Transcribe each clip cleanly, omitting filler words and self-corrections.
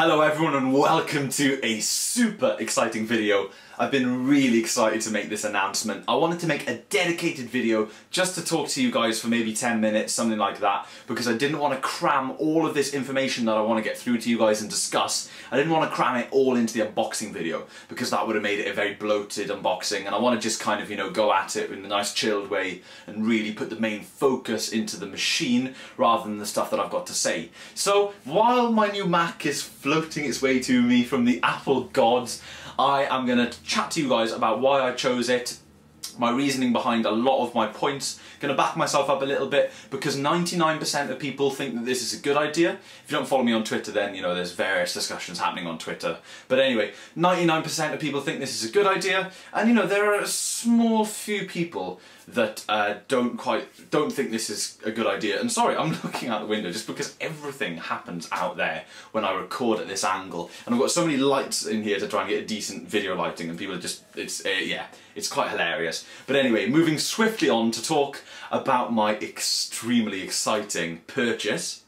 Hello everyone and welcome to a super exciting video. I've been really excited to make this announcement. I wanted to make a dedicated video just to talk to you guys for maybe 10 minutes, something like that, because I didn't want to cram all of this information that I want to get through to you guys and discuss. I didn't want to cram it all into the unboxing video because that would have made it a very bloated unboxing, and I want to just kind of, go at it in a nice chilled way and really put the main focus into the machine rather than the stuff that I've got to say. So while my new Mac is floating its way to me from the Apple gods, I am going to chat to you guys about why I chose it, my reasoning behind a lot of my points. Going to back myself up a little bit because 99% of people think that this is a good idea. If you don't follow me on Twitter, then there's various discussions happening on Twitter. But anyway, 99% of people think this is a good idea, and there are a small few people that don't think this is a good idea. And sorry, I'm looking out the window just because everything happens out there when I record at this angle, and I've got so many lights in here to try and get a decent video lighting, and people are just, it's quite hilarious. But anyway, moving swiftly on to talk about my extremely exciting purchase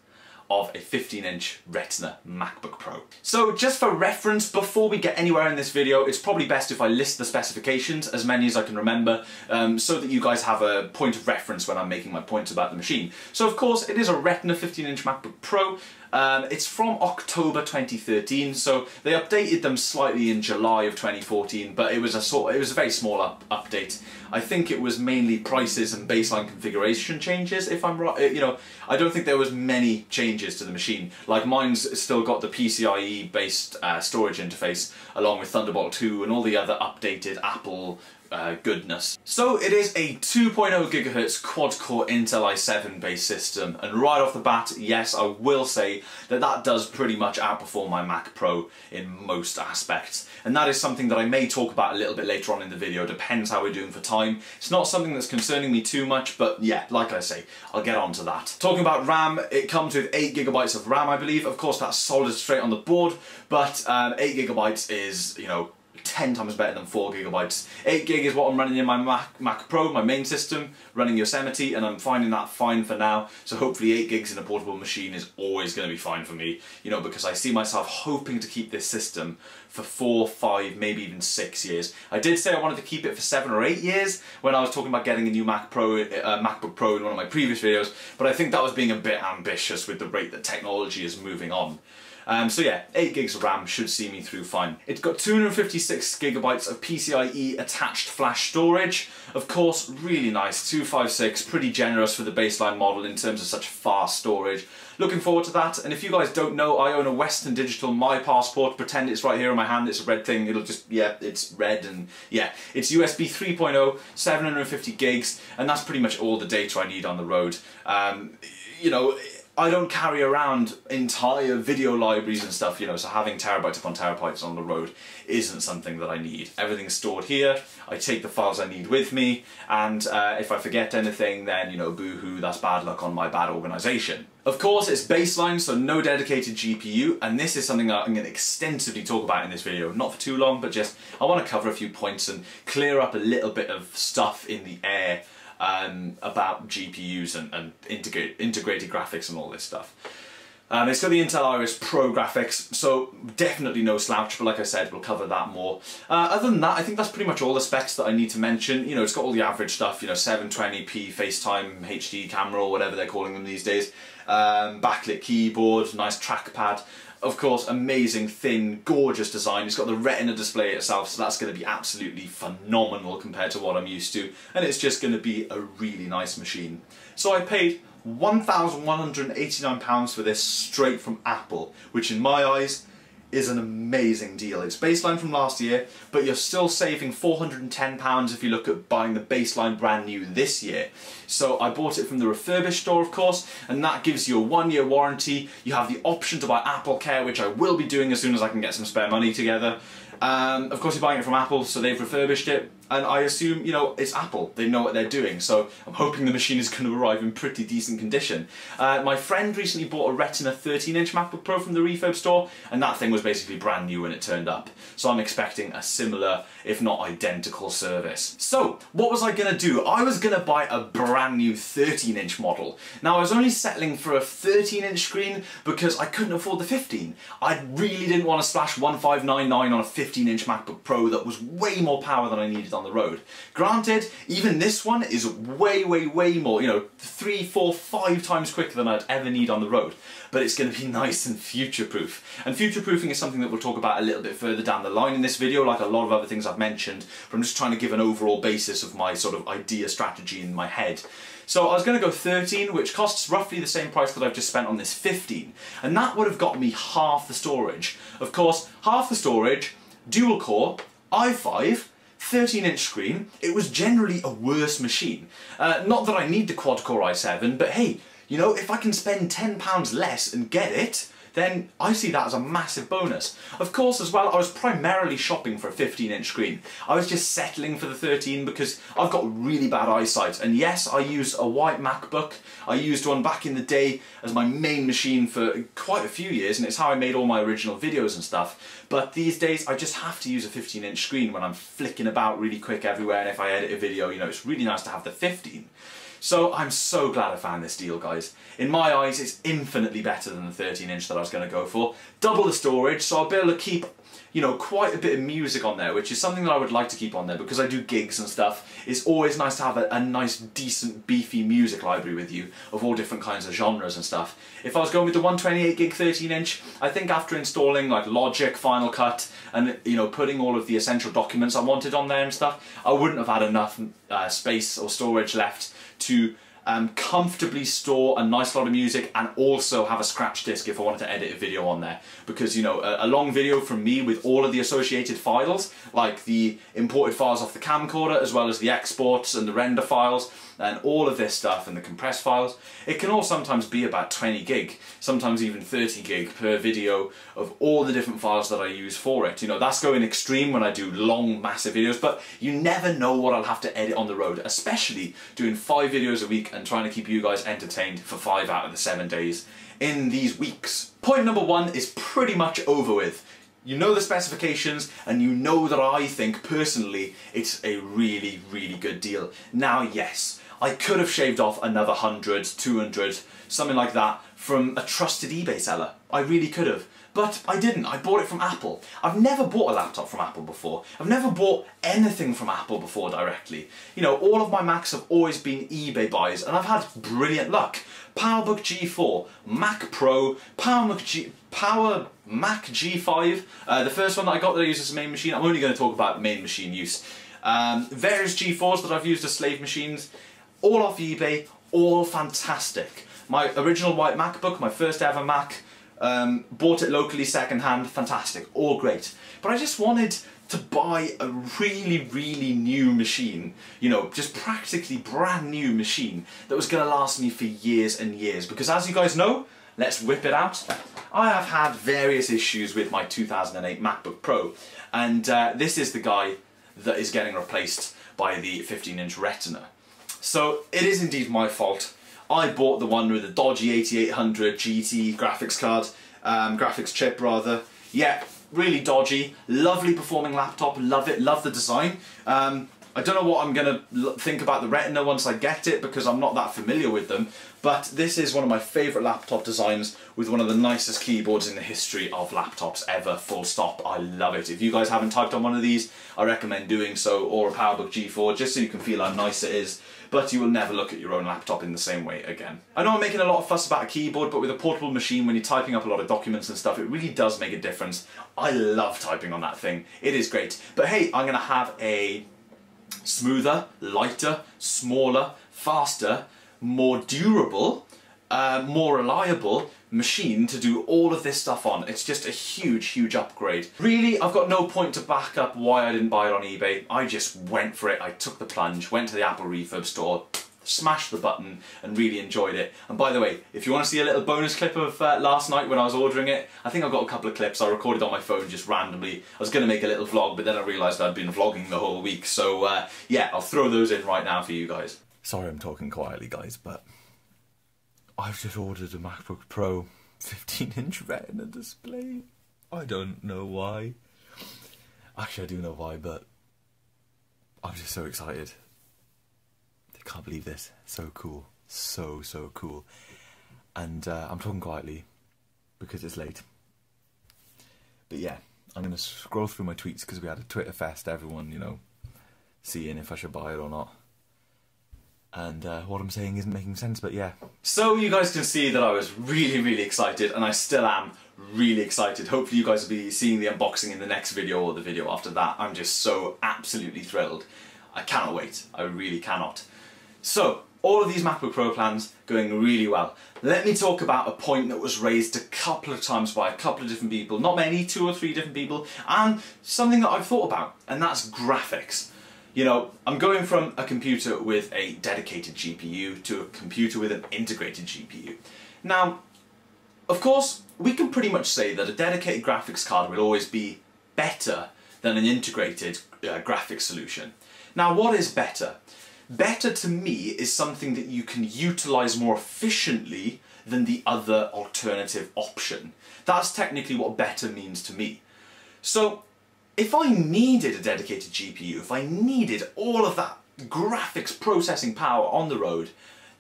of a 15-inch Retina MacBook Pro. So just for reference, before we get anywhere in this video, it's probably best if I list the specifications, as many as I can remember, so that you guys have a point of reference when I'm making my points about the machine. So of course, it is a Retina 15-inch MacBook Pro. It's from October 2013, so they updated them slightly in July of 2014, but it was a very small update. I think it was mainly prices and baseline configuration changes, if I'm right. I don't think there was many changes to the machine. Like, mine's still got the PCIe based storage interface along with Thunderbolt 2 and all the other updated Apple goodness. So it is a 2.0 GHz quad-core Intel i7 based system, and right off the bat, yes, I will say that that does pretty much outperform my Mac Pro in most aspects, and that is something that I may talk about a little bit later on in the video. Depends how we're doing for time. It's not something that's concerning me too much, but yeah, like I say, I'll get on to that. Talking about RAM, it comes with 8 GB of RAM, I believe. Of course, that's solid straight on the board, but 8 GB is, 10 times better than 4 GB. 8 gig is what I'm running in my Mac Pro, my main system, running Yosemite, and I'm finding that fine for now. So hopefully 8 gigs in a portable machine is always going to be fine for me, because I see myself hoping to keep this system for 4, 5, maybe even 6 years. I did say I wanted to keep it for 7 or 8 years when I was talking about getting a new MacBook Pro in one of my previous videos, but I think that was being a bit ambitious with the rate that technology is moving on. So yeah, 8 gigs of RAM should see me through fine. It's got 256 GB of PCIe attached flash storage. Of course, really nice, 256, pretty generous for the baseline model in terms of such fast storage. Looking forward to that, and if you guys don't know, I own a Western Digital My Passport. Pretend it's right here in my hand, it's a red thing, it'll just, yeah, it's red, and yeah, it's USB 3.0, 750 gigs, and that's pretty much all the data I need on the road. I don't carry around entire video libraries and stuff, so having terabytes upon terabytes on the road isn't something that I need. Everything's stored here, I take the files I need with me, and if I forget anything, then, boo-hoo, that's bad luck on my bad organisation. Of course, it's baseline, so no dedicated GPU, and this is something that I'm going to extensively talk about in this video. Not for too long, but just, I want to cover a few points and clear up a little bit of stuff in the air about GPUs and integrated graphics and all this stuff. It's got the Intel Iris Pro graphics, so definitely no slouch, but like I said, we'll cover that more. Other than that, I think that's pretty much all the specs that I need to mention. It's got all the average stuff, 720p FaceTime HD camera, or whatever they're calling them these days, backlit keyboard, nice trackpad. Of course, amazing, thin, gorgeous design. It's got the Retina display itself, so that's going to be absolutely phenomenal compared to what I'm used to. And it's just going to be a really nice machine. So I paid £1,189 for this straight from Apple, which in my eyes is an amazing deal. It's baseline from last year, but you're still saving £410 if you look at buying the baseline brand new this year. So I bought it from the refurbished store, of course, and that gives you a 1-year warranty. You have the option to buy Apple Care, which I will be doing as soon as I can get some spare money together. Of course, you're buying it from Apple, so they've refurbished it. And I assume, you know, it's Apple. They know what they're doing, so I'm hoping the machine is going to arrive in pretty decent condition. My friend recently bought a Retina 13-inch MacBook Pro from the refurb store, and that thing was basically brand new when it turned up. So I'm expecting a similar, if not identical, service. So, what was I going to do? I was going to buy a brand new 13-inch model. Now, I was only settling for a 13-inch screen because I couldn't afford the 15. I really didn't want to splash 1599 on a 15-inch MacBook Pro that was way more power than I needed on the road. Granted, even this one is way more, you know, 3, 4, 5 times quicker than I'd ever need on the road. But it's going to be nice and future-proof. And future-proofing is something that we'll talk about a little bit further down the line in this video, like a lot of other things I've mentioned, but I'm just trying to give an overall basis of my sort of idea strategy in my head. So I was going to go 13, which costs roughly the same price that I've just spent on this 15. And that would have got me half the storage. Of course, half the storage, dual core, i5, 13-inch screen. It was generally a worse machine. Not that I need the quad-core i7, but hey, you know, if I can spend £10 less and get it, then I see that as a massive bonus. Of course, as well, I was primarily shopping for a 15-inch screen. I was just settling for the 13 because I've got really bad eyesight. And yes, I use a white MacBook. I used one back in the day as my main machine for quite a few years, and it's how I made all my original videos and stuff. But these days, I just have to use a 15-inch screen when I'm flicking about really quick everywhere, and if I edit a video, you know, it's really nice to have the 15. So I'm so glad I found this deal, guys. In my eyes, it's infinitely better than the 13-inch that I was going to go for. Double the storage, so I'll be able to keep, you know, quite a bit of music on there, which is something that I would like to keep on there because I do gigs and stuff. It's always nice to have a nice, decent, beefy music library with you of all different kinds of genres and stuff. If I was going with the 128 gig 13-inch, I think after installing like Logic, Final Cut, and, you know, putting all of the essential documents I wanted on there and stuff, I wouldn't have had enough space or storage left to comfortably store a nice lot of music and also have a scratch disk if I wanted to edit a video on there. Because, you know, a long video from me with all of the associated files, like the imported files off the camcorder, as well as the exports and the render files, and all of this stuff, and the compressed files, it can all sometimes be about 20 gig, sometimes even 30 gig per video of all the different files that I use for it. You know, that's going extreme when I do long, massive videos, but you never know what I'll have to edit on the road, especially doing 5 videos a week and trying to keep you guys entertained for 5 out of the 7 days in these weeks. Point number 1 is pretty much over with. You know the specifications, and you know that I think, personally, it's a really, really good deal. Now, yes, I could have shaved off another 100, 200, something like that, from a trusted eBay seller. I really could have. But I didn't. I bought it from Apple. I've never bought a laptop from Apple before. I've never bought anything from Apple before directly. You know, all of my Macs have always been eBay buys, and I've had brilliant luck. PowerBook G4, Mac Pro, Power Mac G5, the first one that I got that I used as a main machine. I'm only going to talk about main machine use. Various G4s that I've used as slave machines, all off eBay, all fantastic. My original white MacBook, my first ever Mac, bought it locally second-hand, fantastic, all great. But I just wanted to buy a really, really new machine, you know, just practically brand new machine that was going to last me for years and years. Because as you guys know, let's whip it out, I have had various issues with my 2008 MacBook Pro, and this is the guy that is getting replaced by the 15-inch Retina. So it is indeed my fault. I bought the one with the dodgy 8800 GT graphics card, graphics chip rather. Yeah, really dodgy, lovely performing laptop, love it, love the design. I don't know what I'm going to think about the Retina once I get it because I'm not that familiar with them, but this is one of my favourite laptop designs with one of the nicest keyboards in the history of laptops ever, full stop. I love it. If you guys haven't typed on one of these, I recommend doing so, or a PowerBook G4, just so you can feel how nice it is, but you will never look at your own laptop in the same way again. I know I'm making a lot of fuss about a keyboard, but with a portable machine, when you're typing up a lot of documents and stuff, it really does make a difference. I love typing on that thing. It is great. But hey, I'm going to have a smoother, lighter, smaller, faster, more durable, more reliable machine to do all of this stuff on. It's just a huge, huge upgrade. Really, I've got no point to back up why I didn't buy it on eBay. I just went for it. I took the plunge, went to the Apple refurb store, smashed the button and really enjoyed it. And by the way, if you want to see a little bonus clip of last night when I was ordering it, I think I've got a couple of clips I recorded on my phone just randomly. I was going to make a little vlog, but then I realised I'd been vlogging the whole week, so yeah, I'll throw those in right now for you guys. Sorry I'm talking quietly, guys, but I've just ordered a MacBook Pro 15-inch Retina display. I don't know why. Actually, I do know why, but I'm just so excited. I can't believe this. So cool. So cool. And I'm talking quietly because it's late. But yeah, I'm going to scroll through my tweets because we had a Twitter fest, everyone, you know, seeing if I should buy it or not. And what I'm saying isn't making sense, but yeah. So you guys can see that I was really excited, and I still am really excited. Hopefully you guys will be seeing the unboxing in the next video or the video after that. I'm just so absolutely thrilled. I cannot wait. I really cannot. So, all of these MacBook Pro plans going really well. Let me talk about a point that was raised a couple of times by a couple of different people, not many, 2 or 3 different people, and something that I've thought about, and that's graphics. You know, I'm going from a computer with a dedicated GPU to a computer with an integrated GPU. Now, of course, we can pretty much say that a dedicated graphics card will always be better than an integrated graphics solution. Now, what is better? Better to me is something that you can utilise more efficiently than the other alternative option. That's technically what better means to me. So, if I needed a dedicated GPU, if I needed all of that graphics processing power on the road,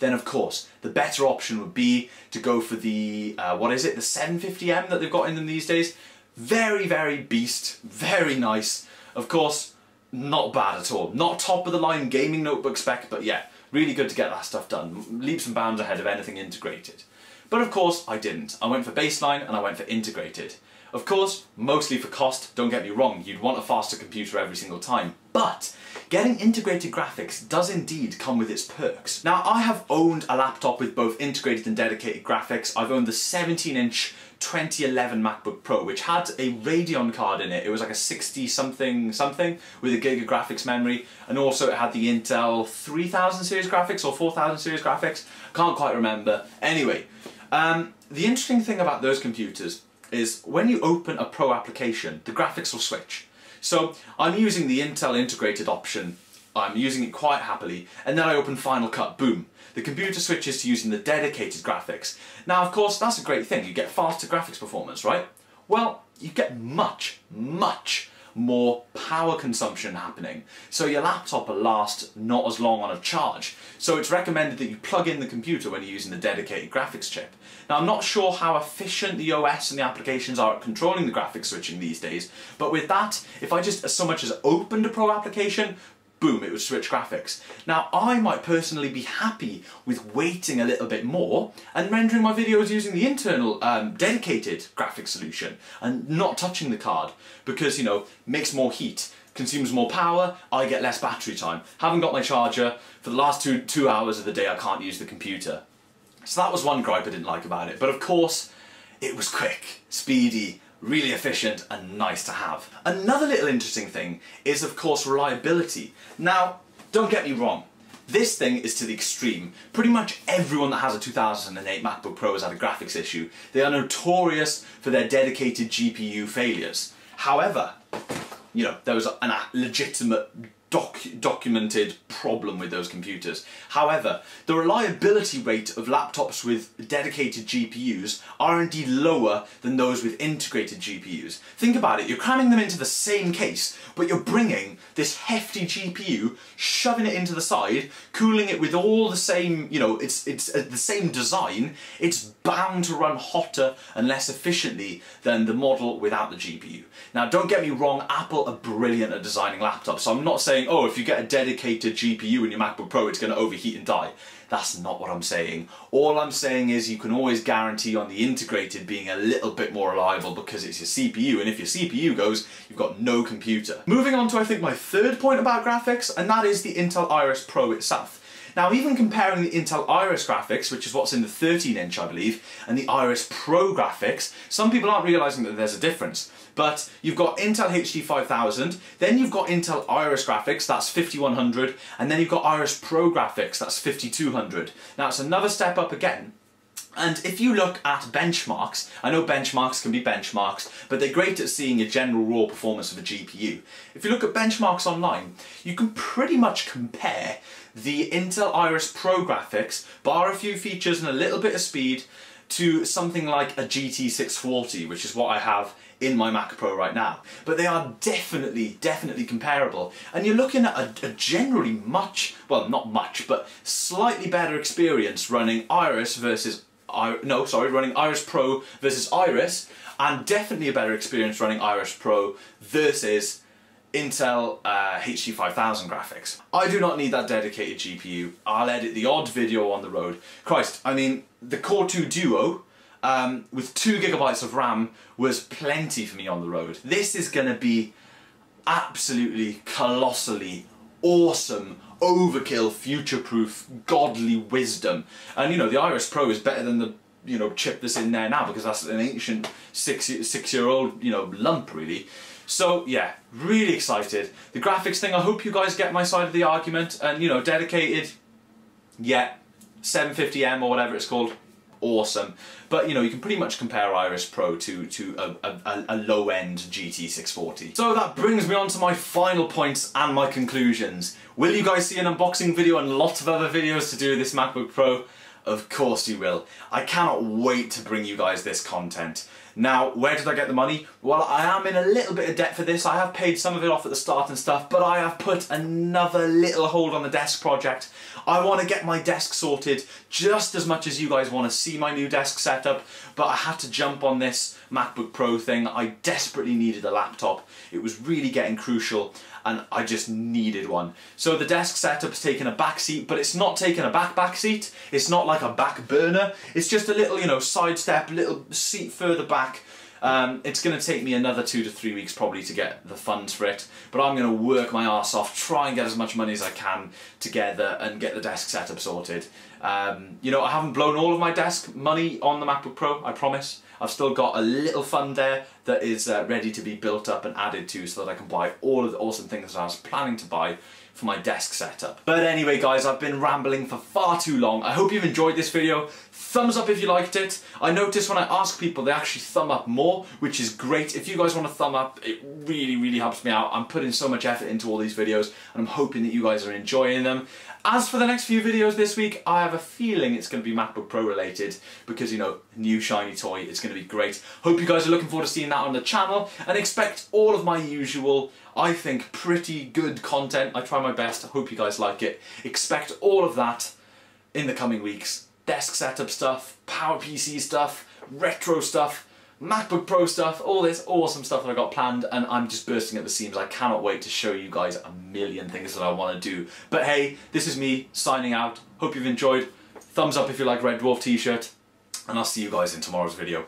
then of course the better option would be to go for the, what is it, the 750M that they've got in them these days. Very beast, very nice. Of course, not bad at all. Not top of the line gaming notebook spec, but yeah, really good to get that stuff done. Leaps and bounds ahead of anything integrated. But of course I didn't. I went for baseline and I went for integrated. Of course, mostly for cost, don't get me wrong, you'd want a faster computer every single time, but getting integrated graphics does indeed come with its perks. Now, I have owned a laptop with both integrated and dedicated graphics. I've owned the 17-inch 2011 MacBook Pro, which had a Radeon card in it. It was like a 60-something with a gig of graphics memory, and also it had the Intel 3000 series graphics or 4000 series graphics. Can't quite remember. Anyway, the interesting thing about those computers is when you open a Pro application, the graphics will switch. So I'm using the Intel integrated option, I'm using it quite happily, and then I open Final Cut, boom. The computer switches to using the dedicated graphics. Now of course that's a great thing, you get faster graphics performance, right? Well, you get much more power consumption happening. So your laptop will last not as long on a charge. So it's recommended that you plug in the computer when you're using the dedicated graphics chip. Now I'm not sure how efficient the OS and the applications are at controlling the graphics switching these days, but with that, if I just so much as opened a Pro application, boom, it would switch graphics. Now I might personally be happy with waiting a little bit more and rendering my videos using the internal dedicated graphics solution and not touching the card because, you know, makes more heat, consumes more power, I get less battery time. Haven't got my charger, for the last two hours of the day I can't use the computer. So that was one gripe I didn't like about it, but of course it was quick, speedy, really efficient and nice to have. Another little interesting thing is of course reliability. Now, don't get me wrong, this thing is to the extreme. Pretty much everyone that has a 2008 MacBook Pro has had a graphics issue. They are notorious for their dedicated GPU failures. However, you know, there was a legitimate documented problem with those computers. However, the reliability rate of laptops with dedicated GPUs are indeed lower than those with integrated GPUs. Think about it, you're cramming them into the same case, but you're bringing this hefty GPU, shoving it into the side, cooling it with all the same, you know, it's the same design, it's bound to run hotter and less efficiently than the model without the GPU. Now don't get me wrong, Apple are brilliant at designing laptops, so I'm not saying, oh, if you get a dedicated GPU in your MacBook Pro it's going to overheat and die. That's not what I'm saying. All I'm saying is you can always guarantee on the integrated being a little bit more reliable because it's your CPU, and if your CPU goes, you've got no computer. Moving on to I think my third point about graphics, and that is the Intel Iris Pro itself. Now, even comparing the Intel Iris graphics, which is what's in the 13-inch, I believe, and the Iris Pro graphics, some people aren't realizing that there's a difference. But you've got Intel HD 5000, then you've got Intel Iris graphics, that's 5100, and then you've got Iris Pro graphics, that's 5200. Now, it's another step up again. And if you look at benchmarks, I know benchmarks can be benchmarks, but they're great at seeing a general raw performance of a GPU. If you look at benchmarks online, you can pretty much compare the Intel Iris Pro graphics, bar a few features and a little bit of speed, to something like a GT 640, which is what I have in my Mac Pro right now. But they are definitely comparable. And you're looking at a generally not much, but slightly better experience running Iris versus running Iris Pro versus Iris, and definitely a better experience running Iris Pro versus Intel HD 5000 graphics. I do not need that dedicated GPU. I'll edit the odd video on the road. Christ, I mean, the Core 2 Duo with 2 GB of RAM was plenty for me on the road. This is going to be absolutely colossally awesome, overkill, future-proof, godly wisdom. And you know, the Iris Pro is better than the chip that's in there now, because that's an ancient six-year-old lump really. So yeah, really excited. The graphics thing, I hope you guys get my side of the argument, and dedicated, yeah, 750M or whatever it's called, awesome. But you can pretty much compare Iris Pro to a low-end GT 640. So that brings me on to my final points and my conclusions. Will you guys see an unboxing video and lots of other videos to do with this MacBook Pro? Of course you will. I cannot wait to bring you guys this content. Now, where did I get the money? Well, I am in a little bit of debt for this. I have paid some of it off at the start and stuff, but I have put another little hold on the desk project. I want to get my desk sorted just as much as you guys want to see my new desk setup, but I had to jump on this MacBook Pro thing. I desperately needed a laptop. It was really getting crucial, and I just needed one. So the desk setup's taken a back seat, but it's not taken a back seat. It's not like a back burner. It's just a little, side step, little seat further back. It's going to take me another 2 to 3 weeks probably to get the funds for it, but I'm going to work my arse off, try and get as much money as I can together and get the desk setup sorted. I haven't blown all of my desk money on the MacBook Pro, I promise. I've still got a little fund there that is ready to be built up and added to, so that I can buy all of the awesome things that I was planning to buy for my desk setup. But anyway guys, I've been rambling for far too long. I hope you've enjoyed this video. Thumbs up if you liked it. I notice when I ask people, they actually thumb up more, which is great. If you guys want to thumb up, it really helps me out. I'm putting so much effort into all these videos, and I'm hoping that you guys are enjoying them. As for the next few videos this week, I have a feeling it's going to be MacBook Pro related, because new shiny toy, it's going to be great. Hope you guys are looking forward to seeing that on the channel, and expect all of my usual, I think, pretty good content. I try my best. I hope you guys like it. Expect all of that in the coming weeks. Desk setup stuff, PowerPC stuff, retro stuff, MacBook Pro stuff, all this awesome stuff that I got planned, and I'm just bursting at the seams. I cannot wait to show you guys a million things that I want to do. But hey, this is me signing out. Hope you've enjoyed. Thumbs up if you like Red Dwarf t-shirt, and I'll see you guys in tomorrow's video.